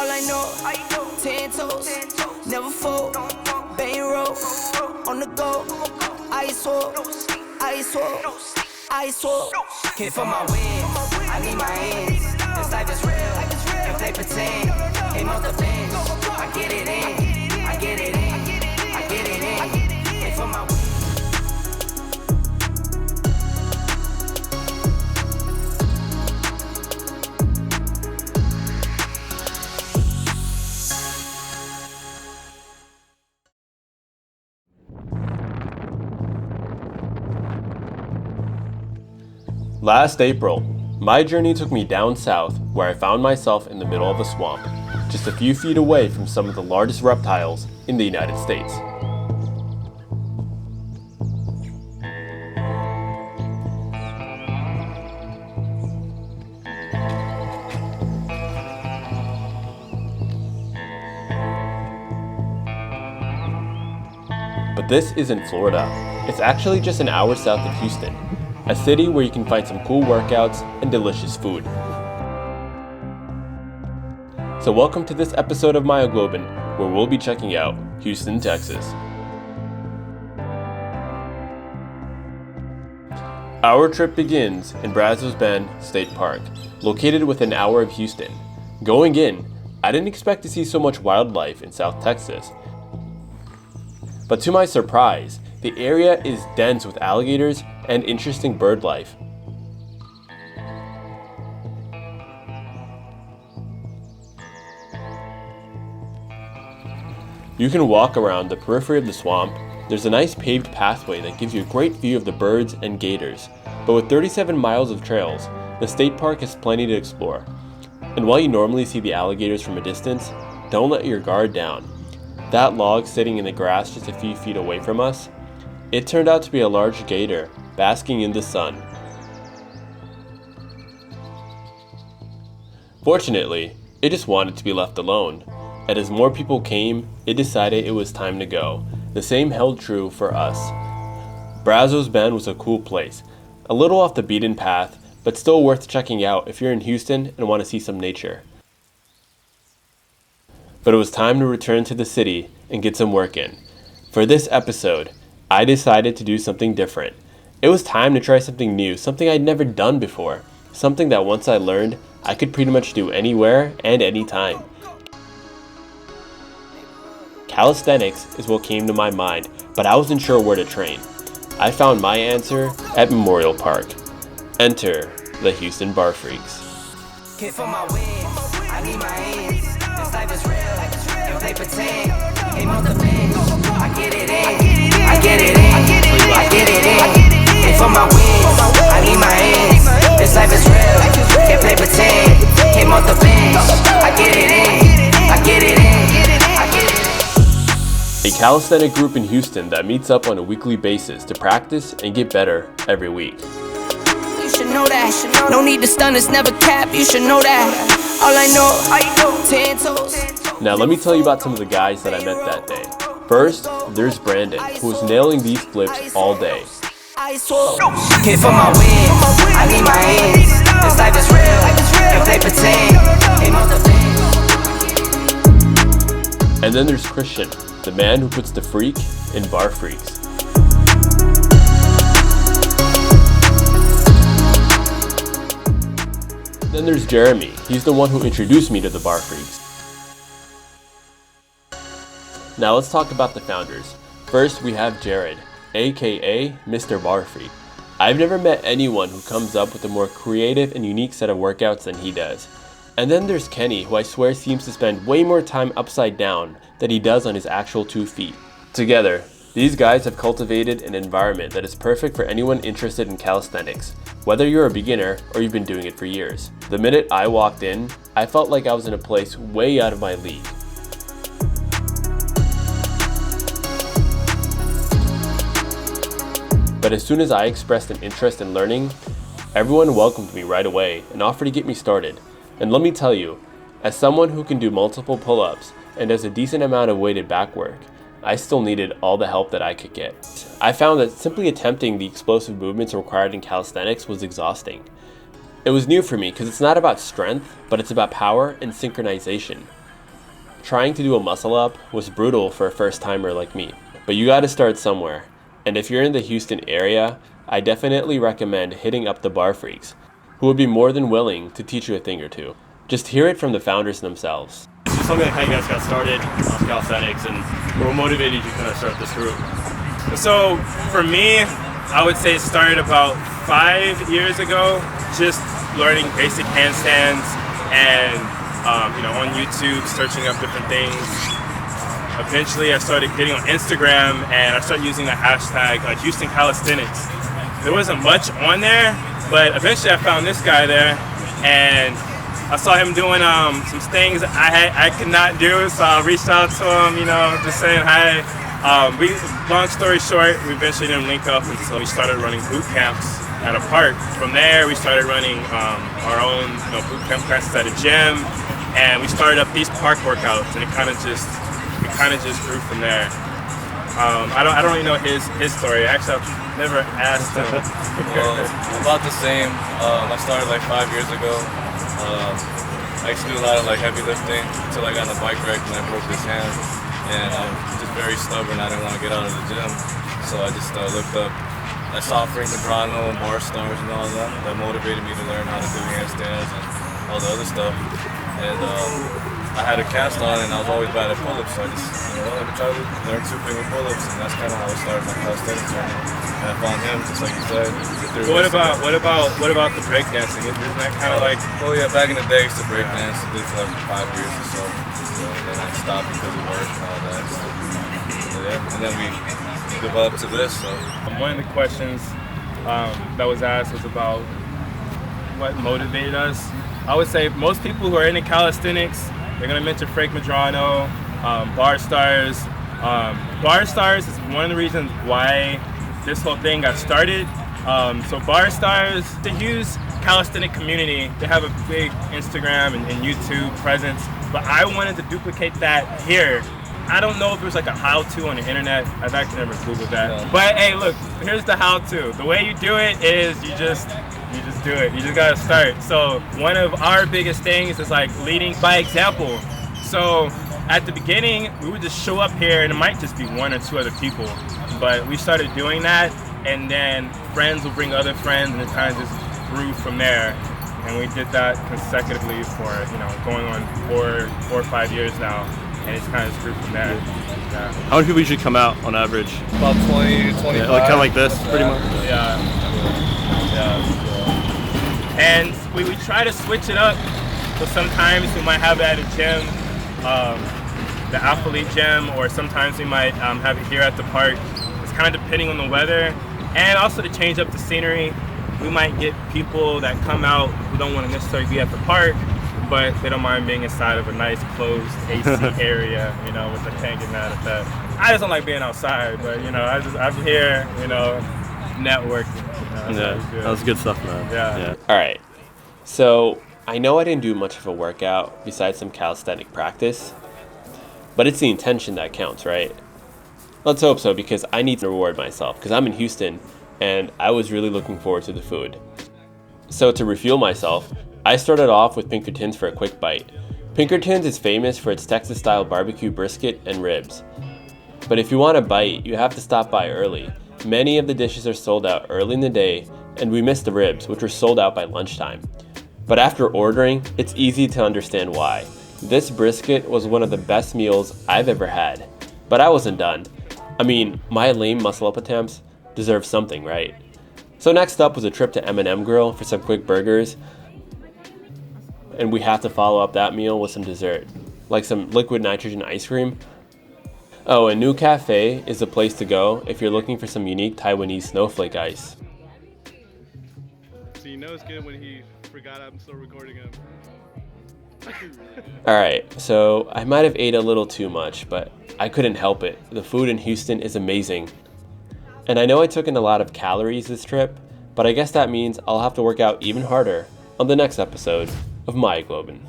All I know, 10 toes, never fold, bang roll, on the go, ice wall, ice wall, ice wall. Came for my wins, I need my ends. This life is real, and play pretend. Came off the bench, I get it in, I get it in, I get it in. Came for my wins. Last April, my journey took me down south where I found myself in the middle of a swamp, just a few feet away from some of the largest reptiles in the United States. But this isn't Florida. It's actually just an hour south of Houston, a city where you can find some cool workouts and delicious food. So welcome to this episode of Myoglobin, where we'll be checking out Houston, Texas. Our trip begins in Brazos Bend State Park, located within an hour of Houston. Going in, I didn't expect to see so much wildlife in South Texas. But to my surprise, the area is dense with alligators and interesting bird life. You can walk around the periphery of the swamp. There's a nice paved pathway that gives you a great view of the birds and gators. But with 37 miles of trails, the state park has plenty to explore. And while you normally see the alligators from a distance, don't let your guard down. That log sitting in the grass just a few feet away from us, it turned out to be a large gator basking in the sun. Fortunately, it just wanted to be left alone, and as more people came, it decided it was time to go. The same held true for us. Brazos Bend was a cool place, a little off the beaten path, but still worth checking out if you're in Houston and want to see some nature. But it was time to return to the city and get some work in. For this episode, I decided to do something different. It was time to try something new, something I'd never done before, something that once I learned, I could pretty much do anywhere and anytime. Calisthenics is what came to my mind, but I wasn't sure where to train. I found my answer at Memorial Park. Enter the Houston BarFreakz. Came for my wins, I need my ends. This life is real, and play pretend. Came off the bench, I get it in, I get it in, I get it in. Came for my wins, I need my ends. This life is real, can't play pretend. Came off the bench, I get it in, I get it in, I get it in. A calisthenic group in Houston that meets up on a weekly basis to practice and get better every week. You should know that, no need to stun, it's never cap, you should know that. All I know, 10 toes. Now let me tell you about some of the guys that I met that day. First, there's Brandon, who was nailing these flips all day. Came for my wins, I need my ends. This life is real, and play pretend. Came off the bench. And then there's Christian, the man who puts the freak in BarFreakz. Then there's Jeremy. He's the one who introduced me to the BarFreakz. Now let's talk about the founders. First we have Jared, aka Mr. BarFreak. I've never met anyone who comes up with a more creative and unique set of workouts than he does. And then there's Kenny, who I swear seems to spend way more time upside down than he does on his actual 2 feet. Together, these guys have cultivated an environment that is perfect for anyone interested in calisthenics, whether you're a beginner or you've been doing it for years. The minute I walked in, I felt like I was in a place way out of my league. But as soon as I expressed an interest in learning, everyone welcomed me right away and offered to get me started. And let me tell you, as someone who can do multiple pull-ups and does a decent amount of weighted back work, I still needed all the help that I could get. I found that simply attempting the explosive movements required in calisthenics was exhausting. It was new for me because it's not about strength, but it's about power and synchronization. Trying to do a muscle up was brutal for a first timer like me, but you gotta start somewhere. And if you're in the Houston area, I definitely recommend hitting up the BarFreakz, who would be more than willing to teach you a thing or two. Just hear it from the founders themselves. Tell me how you guys got started on calisthenics and what motivated you to kind of start this group? So for me, I would say it started about 5 years ago, just learning basic handstands and on YouTube, searching up different things. Eventually I started getting on Instagram and I started using the hashtag Houston Calisthenics. There wasn't much on there, but eventually I found this guy there and I saw him doing some things I could not do, so I reached out to him, just saying hi. Long story short, we eventually didn't link up until we started running boot camps at a park. From there, we started running our own boot camp classes at a gym, and we started up these park workouts, and it kind of just grew from there. I don't really know his story. Actually, I've never asked him. Well, about the same. I started like 5 years ago. I used to do a lot of heavy lifting until I got on the bike wreck and I broke this hand. And I was just very stubborn. I didn't want to get out of the gym, so I just looked up. I saw Frank Medrano and bar stars and all that. That motivated me to learn how to do handstands and all the other stuff. And I had a cast on and I was always bad at pull-ups, so I just let me try to learn 2-finger pull-ups, and that's kind of how I started my calisthenics journey. And I found him, just like you said. What about the breakdancing? Isn't that kind of like? Oh yeah, back in the day I used to breakdance. I did for like 5 years or so. And then I stopped because of work and all that. So yeah, and then we developed to this. So one of the questions that was asked was about what motivated us. I would say most people who are into calisthenics, they're gonna mention Frank Medrano, bar stars. Bar stars is one of the reasons why this whole thing got started. So bar stars, the huge calisthenic community, they have a big Instagram and YouTube presence, but I wanted to duplicate that here. I don't know if there's like a how-to on the internet. I've actually never Googled that. But hey, look, here's the how-to. The way you do it is you just do it. You just gotta start. So one of our biggest things is like leading by example. So at the beginning, we would just show up here and it might just be 1 or 2 other people. But we started doing that, and then friends will bring other friends, and it kind of just grew from there. And we did that consecutively for going on 4 or 5 years now, and it's kind of just grew from there. Yeah. How many people usually come out on average? about 20 to 25. Yeah, kind of like this, pretty much. Yeah. And we try to switch it up. So sometimes we might have it at a gym, the athlete gym, or sometimes we might have it here at the park. It's kind of depending on the weather, and also to change up the scenery. We might get people that come out who don't want to necessarily be at the park, but they don't mind being inside of a nice closed AC area, with the tank and that. I just don't like being outside, but I'm here, networking. Yeah, that was good stuff, man. Yeah. Alright, so I know I didn't do much of a workout besides some calisthenic practice, but it's the intention that counts, right? Let's hope so, because I need to reward myself, because I'm in Houston and I was really looking forward to the food. So to refuel myself, I started off with Pinkerton's for a quick bite. Pinkerton's is famous for its Texas-style barbecue brisket and ribs. But if you want a bite, you have to stop by early. Many of the dishes are sold out early in the day, and we missed the ribs, which were sold out by lunchtime. But after ordering, it's easy to understand why. This brisket was one of the best meals I've ever had. But I wasn't done. I mean, my lame muscle-up attempts deserve something, right? So next up was a trip to M&M Grill for some quick burgers. And we have to follow up that meal with some dessert, like some liquid nitrogen ice cream. Oh, and New Cafe is the place to go if you're looking for some unique Taiwanese snowflake ice. So it's good when he forgot I'm still recording him. Alright, so I might have ate a little too much, but I couldn't help it. The food in Houston is amazing. And I know I took in a lot of calories this trip, but I guess that means I'll have to work out even harder on the next episode of Myoglobin.